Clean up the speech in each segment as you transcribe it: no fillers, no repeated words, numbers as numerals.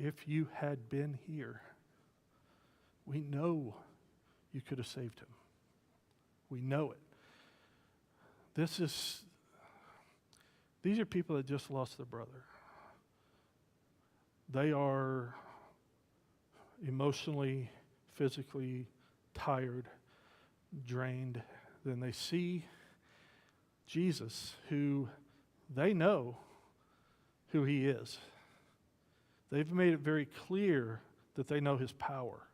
if you had been here, we know you could have saved him. We know it. These are people that just lost their brother. They are emotionally, physically tired, drained. Then they see Jesus, who they know who he is. They've made it very clear that they know his power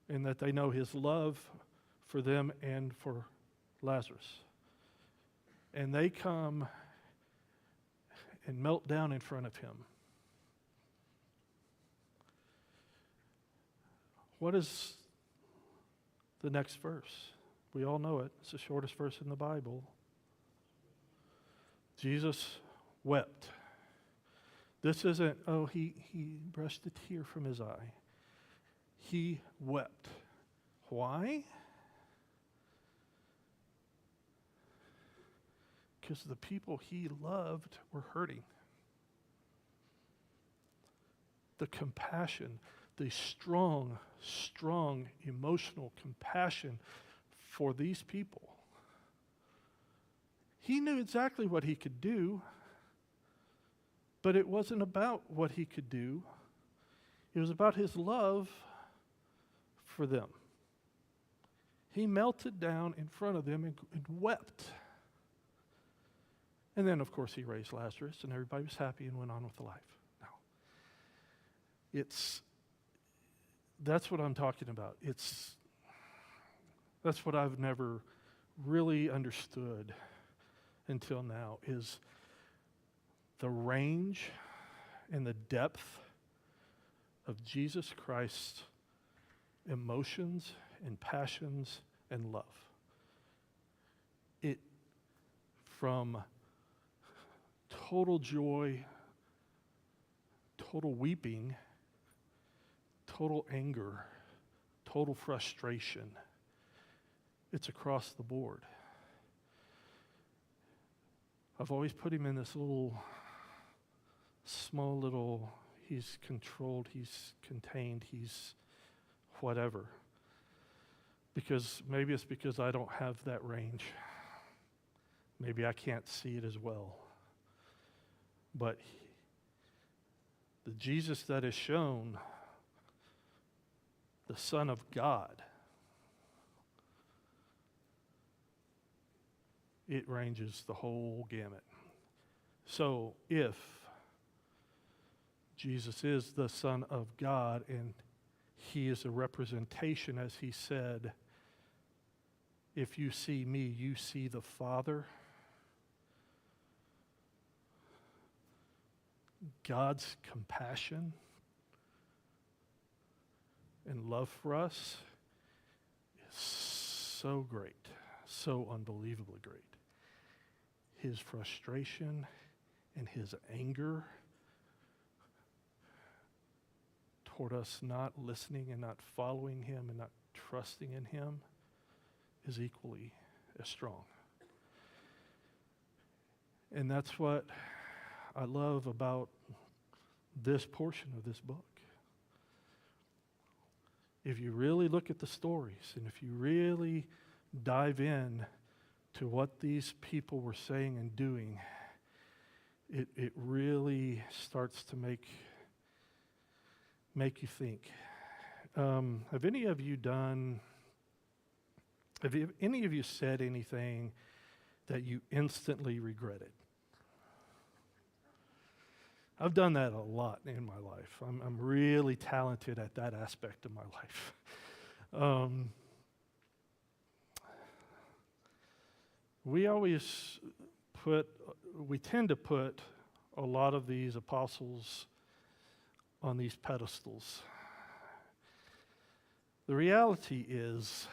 and that they know his love for them and for Lazarus. And they come and melt down in front of him. What is the next verse? We all know it. It's the shortest verse in the Bible. Jesus wept. This isn't, he brushed a tear from his eye. He wept. Why? Because the people he loved were hurting. The compassion, the strong, strong emotional compassion for these people. He knew exactly what he could do, but it wasn't about what he could do. It was about his love for them. He melted down in front of them and wept. And then, of course, he raised Lazarus, and everybody was happy and went on with the life. Now, that's what I'm talking about. That's what I've never really understood until now, is the range and the depth of Jesus Christ's emotions and passions and love. It from total joy, total weeping, total anger, total frustration. It's across the board. I've always put him in this small little, he's controlled, he's contained, he's whatever. Maybe it's because I don't have that range. Maybe I can't see it as well. But the Jesus that is shown, the Son of God, it ranges the whole gamut. So if Jesus is the Son of God and he is a representation, as he said, if you see me, you see the Father. God's compassion and love for us is so great, so unbelievably great. His frustration and his anger toward us not listening and not following him and not trusting in him is equally as strong. And that's what I love about this portion of this book. If you really look at the stories and if you really dive in to what these people were saying and doing, it really starts to make you think. Have any of you said anything that you instantly regretted? I've done that a lot in my life. I'm really talented at that aspect of my life. We tend to put a lot of these apostles on these pedestals. The reality is,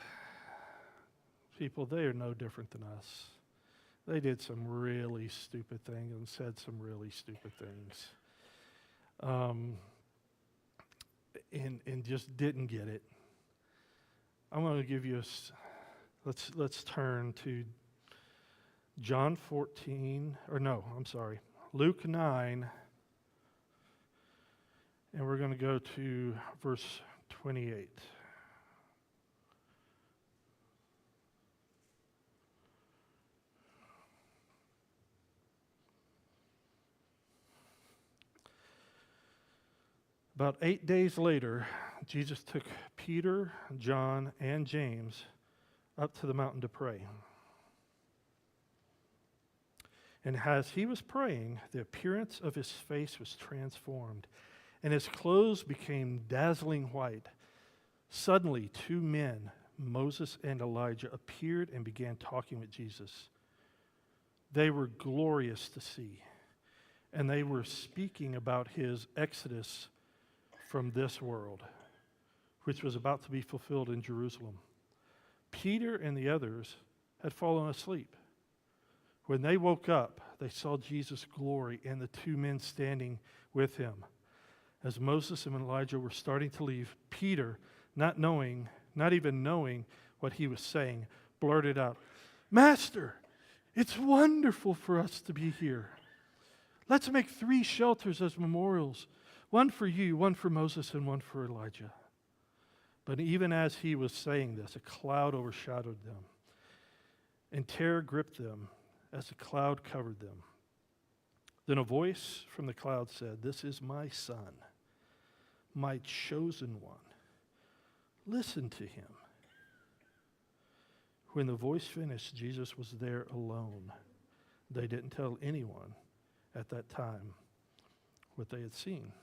people, they are no different than us. They did some really stupid things and said some really stupid things. And just didn't get it. I'm going to give you let's turn to Luke 9, And we're going to go to verse 28. About 8 days later, Jesus took Peter, John, and James up to the mountain to pray. And as he was praying, the appearance of his face was transformed, and his clothes became dazzling white. Suddenly, two men, Moses and Elijah, appeared and began talking with Jesus. They were glorious to see, and they were speaking about his exodus from this world, which was about to be fulfilled in Jerusalem. Peter and the others had fallen asleep. When they woke up, they saw Jesus' glory and the two men standing with him. As Moses and Elijah were starting to leave, Peter, not even knowing what he was saying, blurted out, "Master, it's wonderful for us to be here. Let's make 3 shelters as memorials, one for you, one for Moses, and one for Elijah." But even as he was saying this, a cloud overshadowed them, and terror gripped them as the cloud covered them. Then a voice from the cloud said, "This is my son, my chosen one. Listen to him." When the voice finished, Jesus was there alone. They didn't tell anyone at that time what they had seen.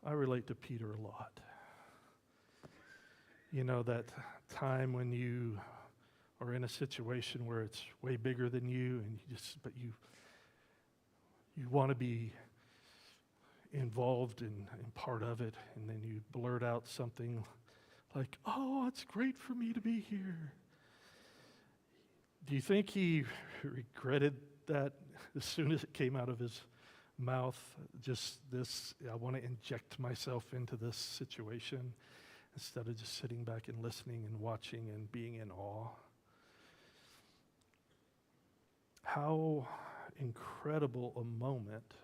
I relate to Peter a lot. You know, that time when you are in a situation where it's way bigger than you, and you want to be involved in part of it, and then you blurt out something like, "Oh, it's great for me to be here." Do you think he regretted that as soon as it came out of his mouth? Just this, I want to inject myself into this situation instead of just sitting back and listening and watching and being in awe. How incredible a moment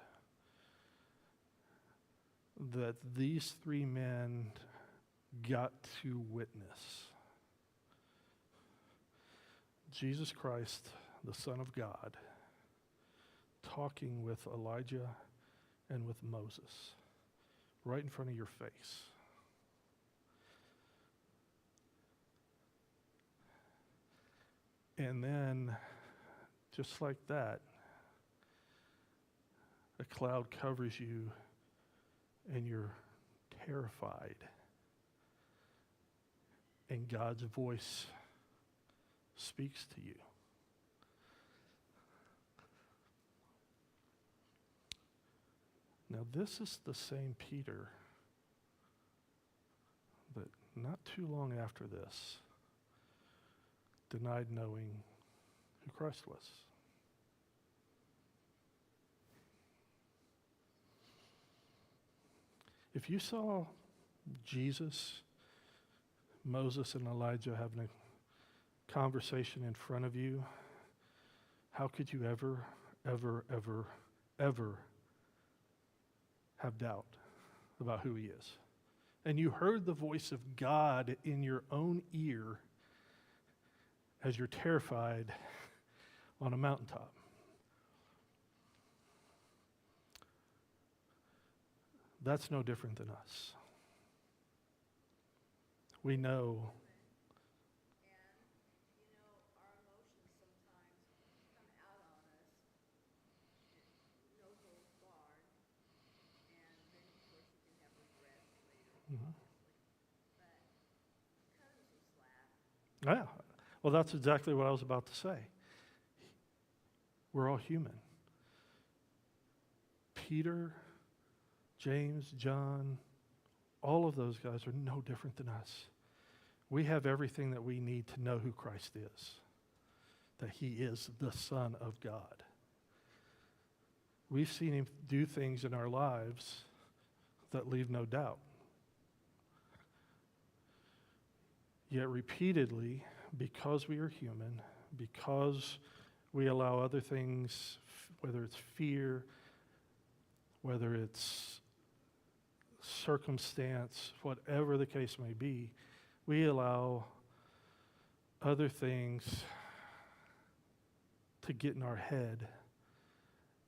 that these 3 men got to witness. Jesus Christ, the Son of God, talking with Elijah and with Moses right in front of your face. And then, just like that, a cloud covers you and you're terrified. And God's voice speaks to you. Now, this is the same Peter that not too long after this denied knowing who Christ was. If you saw Jesus, Moses, and Elijah having a conversation in front of you, how could you ever have doubt about who he is? And you heard the voice of God in your own ear as you're terrified on a mountaintop. That's no different than us. We know. Yeah, well, that's exactly what I was about to say. We're all human. Peter, James, John, all of those guys are no different than us. We have everything that we need to know who Christ is, that he is the Son of God. We've seen him do things in our lives that leave no doubt. Yet repeatedly, because we are human, because we allow other things, whether it's fear, whether it's circumstance, whatever the case may be, we allow other things to get in our head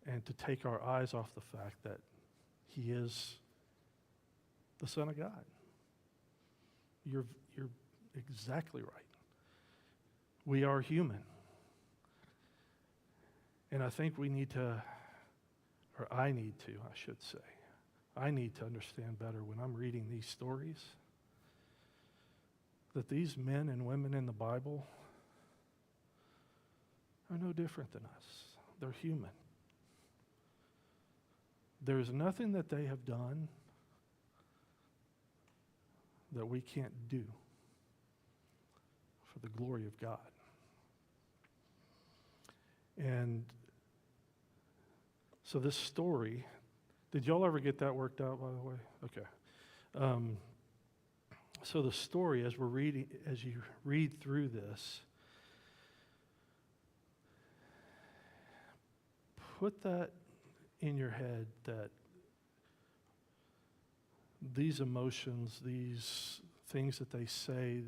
and to take our eyes off the fact that he is the Son of God. You're exactly right. We are human. And I think we need to, or I need to, I should say, I need to understand better when I'm reading these stories that these men and women in the Bible are no different than us. They're human. There's nothing that they have done that we can't do for the glory of God. And so this story, did y'all ever get that worked out, by the way? Okay. So the story, as you read through this, put that in your head that these emotions, these things that they say,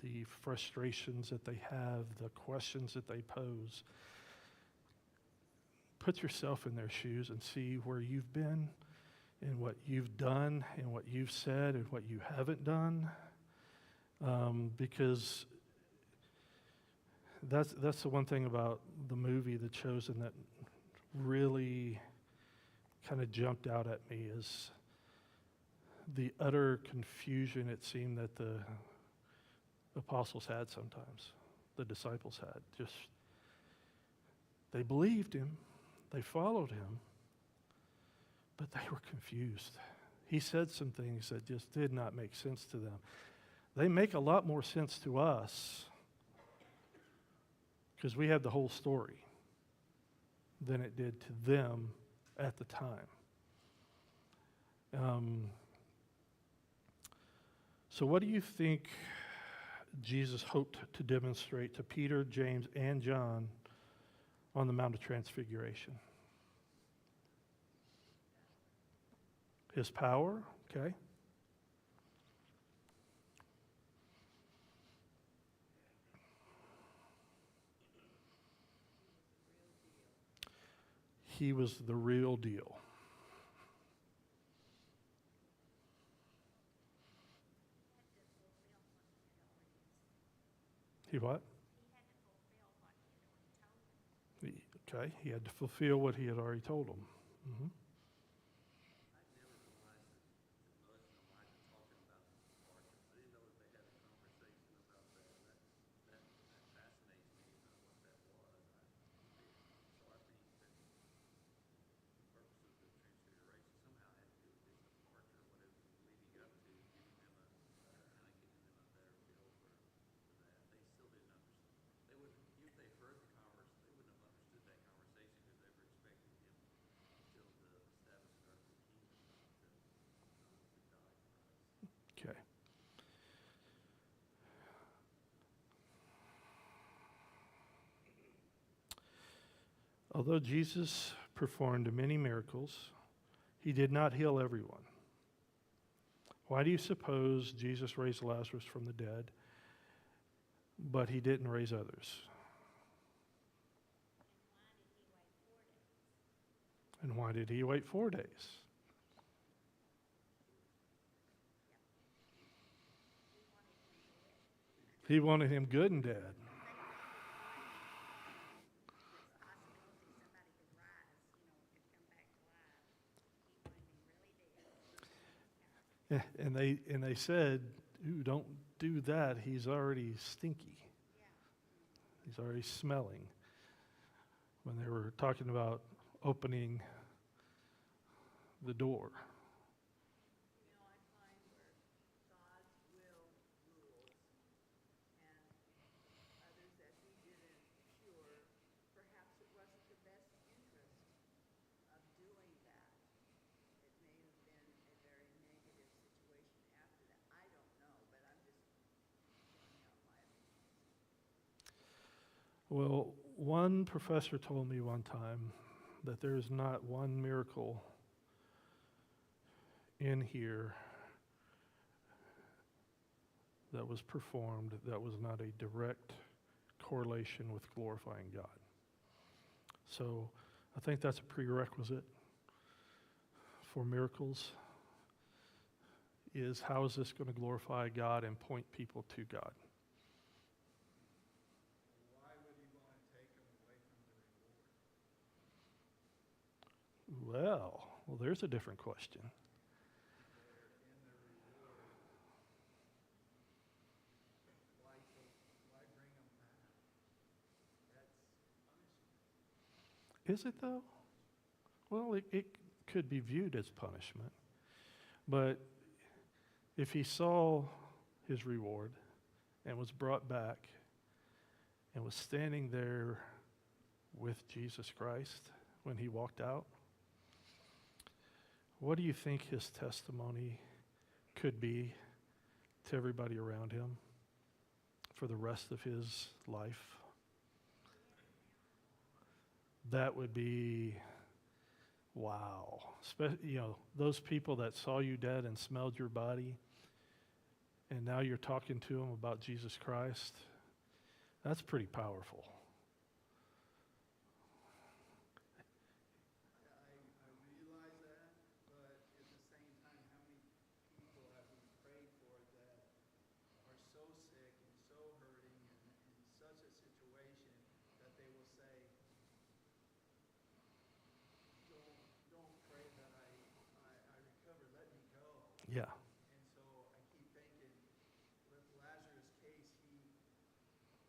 the frustrations that they have, the questions that they pose, put yourself in their shoes and see where you've been and what you've done and what you've said and what you haven't done. Because that's the one thing about the movie The Chosen that really kind of jumped out at me is the utter confusion it seemed that the apostles had sometimes, the disciples had. Just, they believed him, they followed him, but they were confused. He said some things that just did not make sense to them. They make a lot more sense to us because we have the whole story than it did to them at the time. So what do you think Jesus hoped to demonstrate to Peter, James, and John on the Mount of Transfiguration? His power, okay. He was the real deal. He what? Okay, he had to fulfill what he had already told them. Mm-hmm. Okay. Although Jesus performed many miracles, he did not heal everyone. Why do you suppose Jesus raised Lazarus from the dead, but he didn't raise others? And why did he wait 4 days? He wanted him good and dead. And they said, "Ooh, don't do that. He's already stinky. He's already smelling." When they were talking about opening the door. Well, one professor told me one time that there is not one miracle in here that was performed that was not a direct correlation with glorifying God. So I think that's a prerequisite for miracles, is how is this going to glorify God and point people to God? Why would he want to take them away from the reward? Well, there's a different question. They're in the reward. Why bring them back? That's punishment. Is it though? Well, it could be viewed as punishment. But if he saw his reward and was brought back and was standing there with Jesus Christ when he walked out, what do you think his testimony could be to everybody around him for the rest of his life? That would be, wow. Those people that saw you dead and smelled your body, and now you're talking to them about Jesus Christ, that's pretty powerful. I realize that, but at the same time, how many people have we prayed for that are so sick and so hurting and in such a situation that they will say, don't pray that I recover, let me go. Yeah. And so I keep thinking, with Lazarus' case,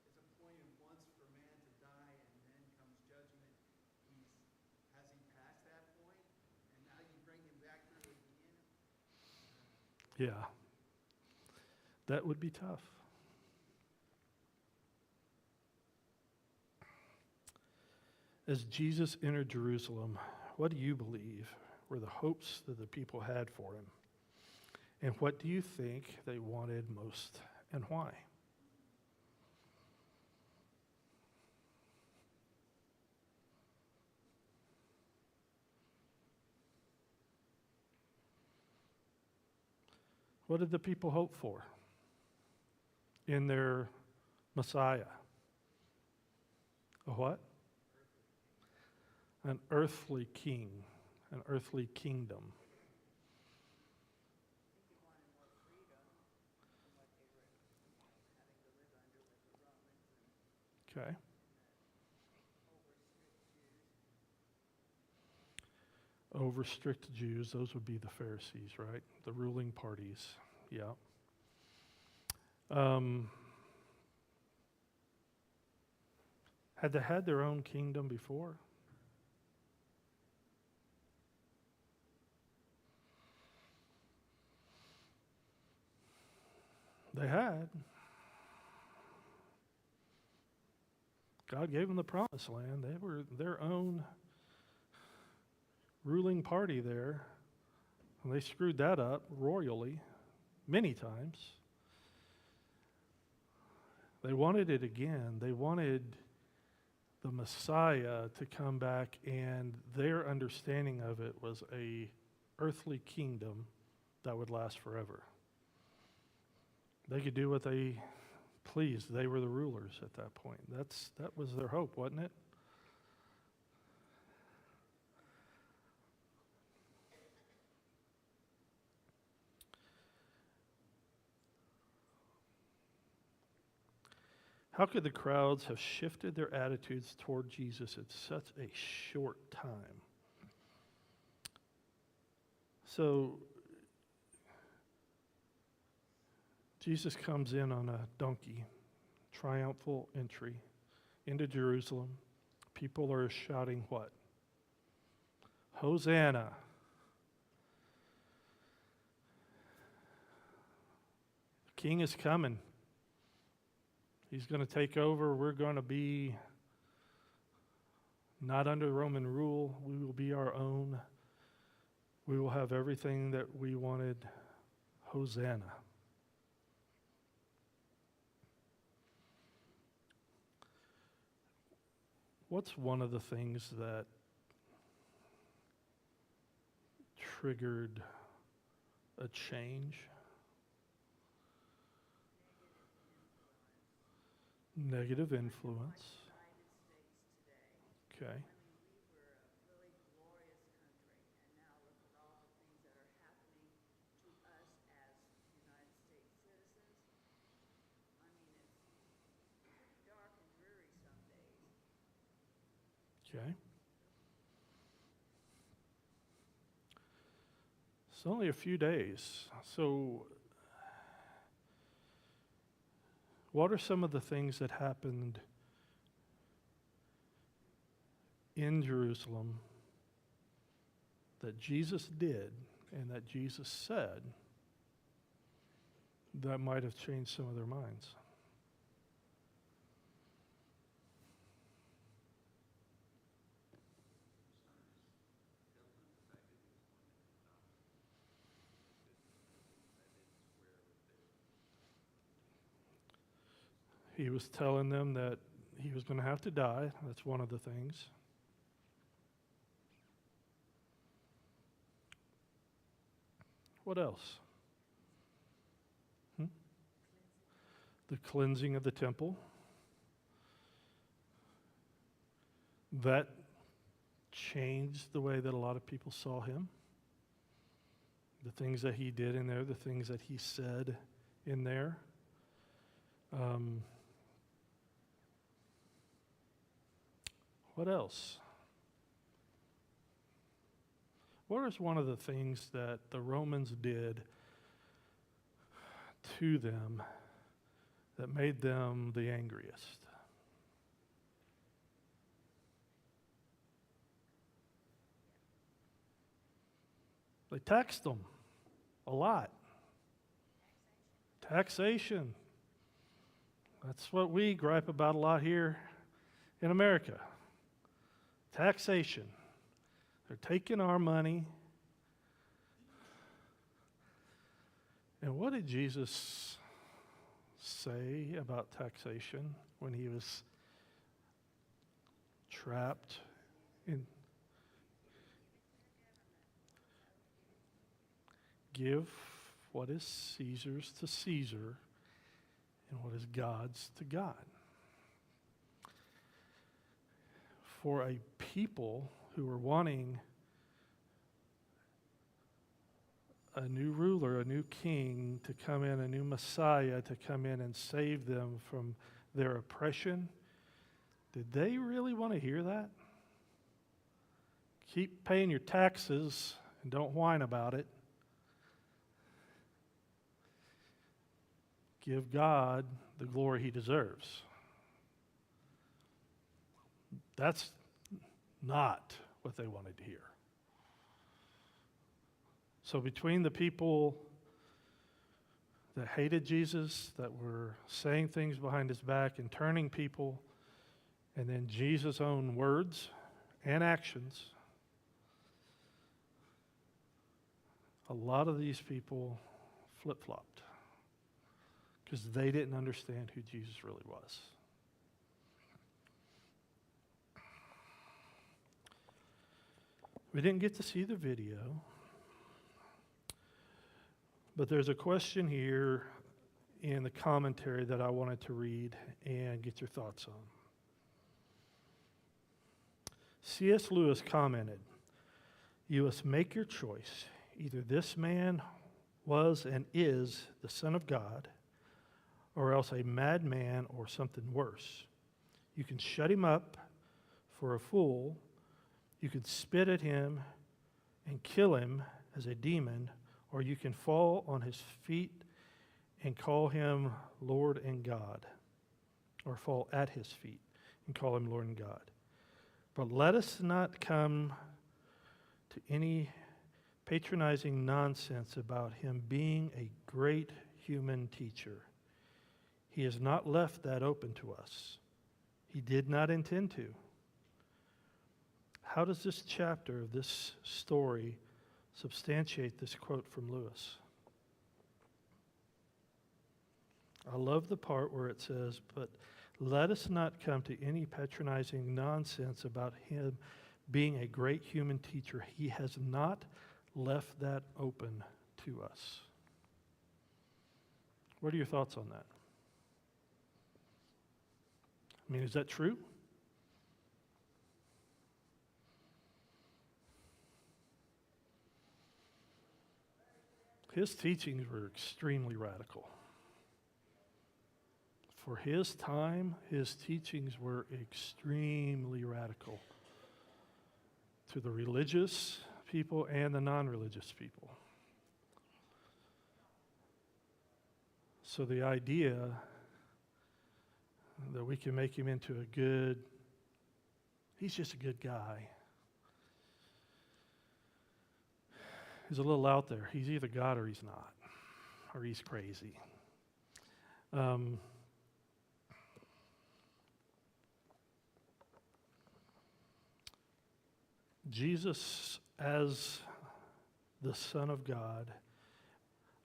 it's appointed once for man to die, and then comes judgment. Has he passed that point? And now you bring him back through again? Yeah. That would be tough. As Jesus entered Jerusalem, what do you believe were the hopes that the people had for him? And what do you think they wanted most, and why? What did the people hope for in their Messiah? A what? An earthly king, an earthly kingdom. Okay. Over strict Jews, those would be the Pharisees, right? The ruling parties. Yeah. Had they had their own kingdom before? They had. God gave them the promised land. They were their own ruling party there. And they screwed that up royally many times. They wanted it again. They wanted the Messiah to come back, and their understanding of it was a earthly kingdom that would last forever. They could do what they pleased. They were the rulers at that point. That was their hope, wasn't it? How could the crowds have shifted their attitudes toward Jesus at such a short time? So, Jesus comes in on a donkey, triumphal entry into Jerusalem. People are shouting what? Hosanna. The king is coming. He's going to take over. We're going to be not under Roman rule. We will be our own. We will have everything that we wanted. Hosanna. What's one of the things that triggered a change, negative influence. Okay. Okay. It's only a few days. So, what are some of the things that happened in Jerusalem that Jesus did and that Jesus said that might have changed some of their minds? He was telling them that he was going to have to die. That's one of the things. What else? The cleansing of the temple. That changed the way that a lot of people saw him. The things that he did in there, the things that he said in there. What else? What is one of the things that the Romans did to them that made them the angriest? They taxed them a lot. Taxation. That's what we gripe about a lot here in America. Taxation. They're taking our money. And what did Jesus say about taxation when he was trapped in? Give what is Caesar's to Caesar and what is God's to God. For a people who were wanting a new ruler, a new king to come in, a new Messiah to come in and save them from their oppression, did they really want to hear that? Keep paying your taxes and don't whine about it. Give God the glory he deserves. That's not what they wanted to hear. So between the people that hated Jesus, that were saying things behind his back and turning people, and then Jesus' own words and actions, a lot of these people flip-flopped because they didn't understand who Jesus really was. We didn't get to see the video, but there's a question here in the commentary that I wanted to read and get your thoughts on. C.S. Lewis commented, "You must make your choice. Either this man was and is the Son of God, or else a madman or something worse. You can shut him up for a fool. You can spit at him and kill him as a demon, or you can fall on his feet and call him Lord and God, or fall at his feet and call him Lord and God. But let us not come to any patronizing nonsense about him being a great human teacher. He has not left that open to us. He did not intend to. How does this chapter of this story substantiate this quote from Lewis? I love the part where it says, but let us not come to any patronizing nonsense about him being a great human teacher. He has not left that open to us. What are your thoughts on that? I mean, is that true? His teachings were extremely radical. For his time, his teachings were extremely radical to the religious people and the non-religious people. So the idea that we can make him into he's just a good guy, is a little out there. He's either God or he's not, or he's crazy. Jesus as the Son of God,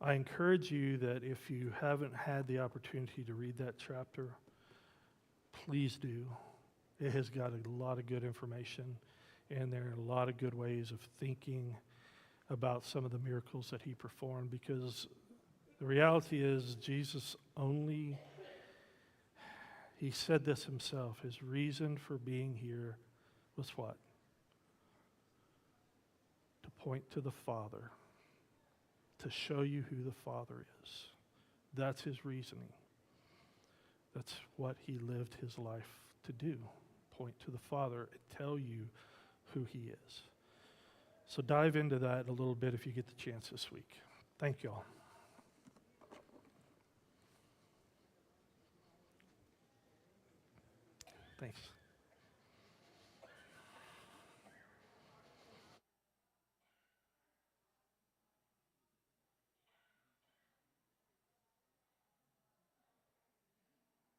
I encourage you that if you haven't had the opportunity to read that chapter, please do. It has got a lot of good information, and there are a lot of good ways of thinking about some of the miracles that he performed, because the reality is Jesus he said this himself, his reason for being here was what? To point to the Father, to show you who the Father is. That's his reasoning. That's what he lived his life to do. Point to the Father and tell you who he is. So dive into that a little bit if you get the chance this week. Thank you all. Thanks.